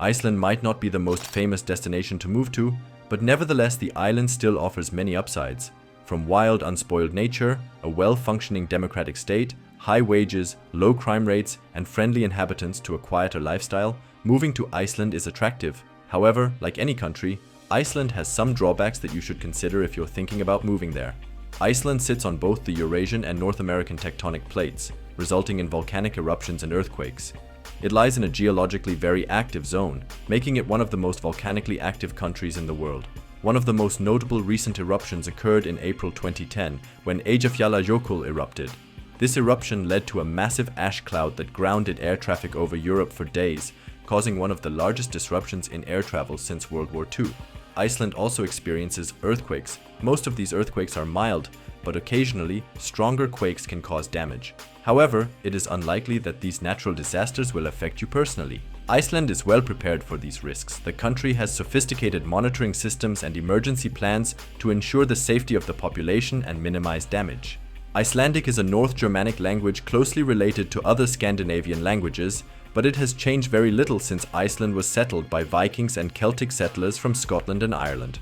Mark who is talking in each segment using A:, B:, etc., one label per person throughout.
A: Iceland might not be the most famous destination to move to, but nevertheless the island still offers many upsides. From wild, unspoiled nature, a well-functioning democratic state, high wages, low crime rates, and friendly inhabitants to a quieter lifestyle, moving to Iceland is attractive. However, like any country, Iceland has some drawbacks that you should consider if you're thinking about moving there. Iceland sits on both the Eurasian and North American tectonic plates, resulting in volcanic eruptions and earthquakes. It lies in a geologically very active zone, making it one of the most volcanically active countries in the world. One of the most notable recent eruptions occurred in April 2010, when Eyjafjallajökull erupted. This eruption led to a massive ash cloud that grounded air traffic over Europe for days, causing one of the largest disruptions in air travel since World War II. Iceland also experiences earthquakes. Most of these earthquakes are mild, but occasionally, stronger quakes can cause damage. However, it is unlikely that these natural disasters will affect you personally. Iceland is well prepared for these risks. The country has sophisticated monitoring systems and emergency plans to ensure the safety of the population and minimize damage. Icelandic is a North Germanic language closely related to other Scandinavian languages, but it has changed very little since Iceland was settled by Vikings and Celtic settlers from Scotland and Ireland.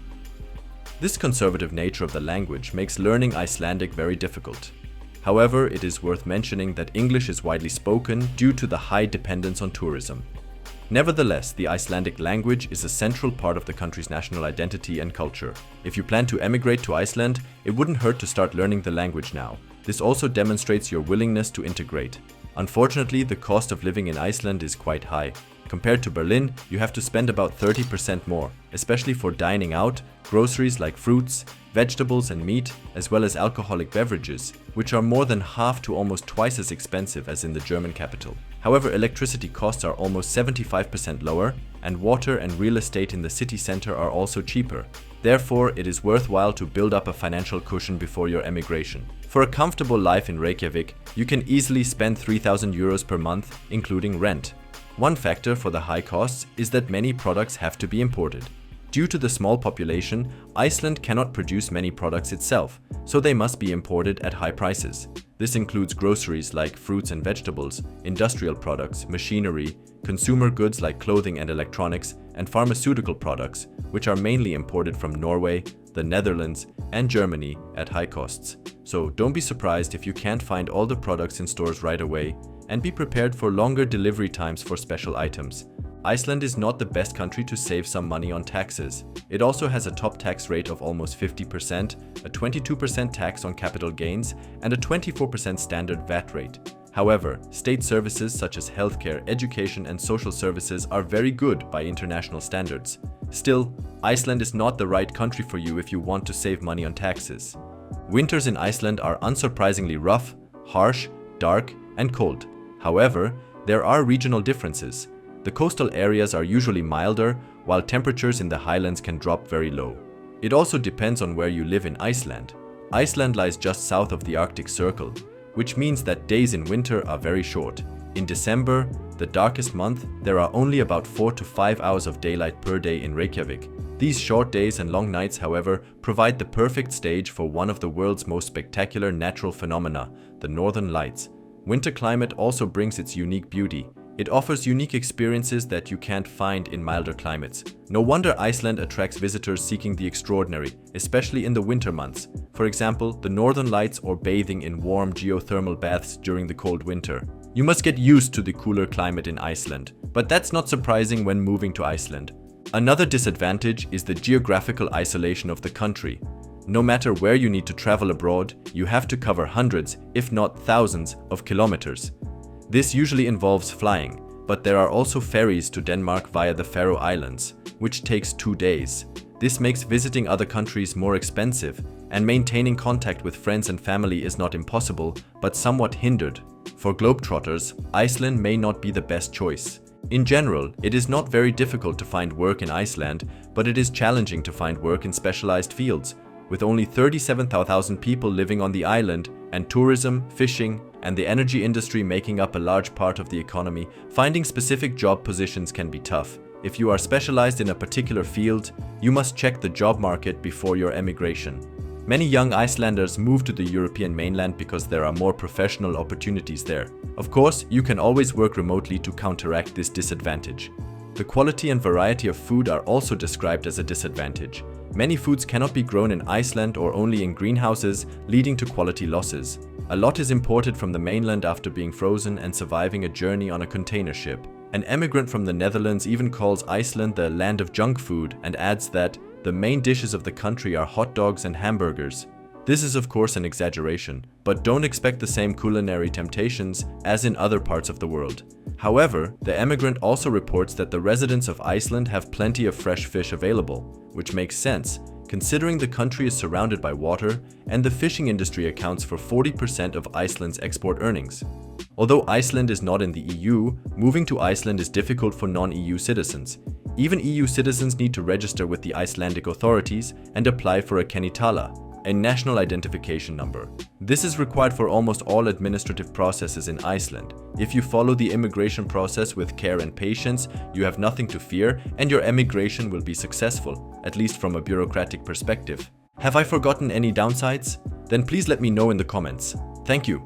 A: This conservative nature of the language makes learning Icelandic very difficult. However, it is worth mentioning that English is widely spoken due to the high dependence on tourism. Nevertheless, the Icelandic language is a central part of the country's national identity and culture. If you plan to emigrate to Iceland, it wouldn't hurt to start learning the language now. This also demonstrates your willingness to integrate. Unfortunately, the cost of living in Iceland is quite high. Compared to Berlin, you have to spend about 30% more, especially for dining out, groceries like fruits, vegetables and meat, as well as alcoholic beverages, which are more than half to almost twice as expensive as in the German capital. However, electricity costs are almost 75% lower, and water and real estate in the city center are also cheaper. Therefore, it is worthwhile to build up a financial cushion before your emigration. For a comfortable life in Reykjavik, you can easily spend 3,000 euros per month, including rent. One factor for the high costs is that many products have to be imported. Due to the small population, Iceland cannot produce many products itself, so they must be imported at high prices. This includes groceries like fruits and vegetables, industrial products, machinery, consumer goods like clothing and electronics, and pharmaceutical products, which are mainly imported from Norway, the Netherlands, and Germany at high costs. So don't be surprised if you can't find all the products in stores right away, and be prepared for longer delivery times for special items. Iceland is not the best country to save some money on taxes. It also has a top tax rate of almost 50%, a 22% tax on capital gains, and a 24% standard VAT rate. However, state services such as healthcare, education, and social services are very good by international standards. Still, Iceland is not the right country for you if you want to save money on taxes. Winters in Iceland are unsurprisingly rough, harsh, dark, and cold. However, there are regional differences. The coastal areas are usually milder, while temperatures in the highlands can drop very low. It also depends on where you live in Iceland. Iceland lies just south of the Arctic Circle, which means that days in winter are very short. In December, the darkest month, there are only about 4 to 5 hours of daylight per day in Reykjavik. These short days and long nights, however, provide the perfect stage for one of the world's most spectacular natural phenomena, the Northern Lights. Winter climate also brings its unique beauty. It offers unique experiences that you can't find in milder climates. No wonder Iceland attracts visitors seeking the extraordinary, especially in the winter months. For example, the Northern Lights or bathing in warm geothermal baths during the cold winter. You must get used to the cooler climate in Iceland, but that's not surprising when moving to Iceland. Another disadvantage is the geographical isolation of the country. No matter where you need to travel abroad, you have to cover hundreds, if not thousands, of kilometers. This usually involves flying, but there are also ferries to Denmark via the Faroe Islands, which takes 2 days. This makes visiting other countries more expensive, and maintaining contact with friends and family is not impossible, but somewhat hindered. For globetrotters, Iceland may not be the best choice. In general, it is not very difficult to find work in Iceland, but it is challenging to find work in specialized fields. With only 37,000 people living on the island, and tourism, fishing, and the energy industry making up a large part of the economy, finding specific job positions can be tough. If you are specialized in a particular field, you must check the job market before your emigration. Many young Icelanders move to the European mainland because there are more professional opportunities there. Of course, you can always work remotely to counteract this disadvantage. The quality and variety of food are also described as a disadvantage. Many foods cannot be grown in Iceland or only in greenhouses, leading to quality losses. A lot is imported from the mainland after being frozen and surviving a journey on a container ship. An emigrant from the Netherlands even calls Iceland the land of junk food and adds that the main dishes of the country are hot dogs and hamburgers. This is of course an exaggeration, but don't expect the same culinary temptations as in other parts of the world. However, the emigrant also reports that the residents of Iceland have plenty of fresh fish available, which makes sense, considering the country is surrounded by water and the fishing industry accounts for 40% of Iceland's export earnings. Although Iceland is not in the EU, moving to Iceland is difficult for non-EU citizens. Even EU citizens need to register with the Icelandic authorities and apply for a kennitala, a national identification number. This is required for almost all administrative processes in Iceland. If you follow the immigration process with care and patience, you have nothing to fear and your emigration will be successful, at least from a bureaucratic perspective. Have I forgotten any downsides? Then please let me know in the comments. Thank you.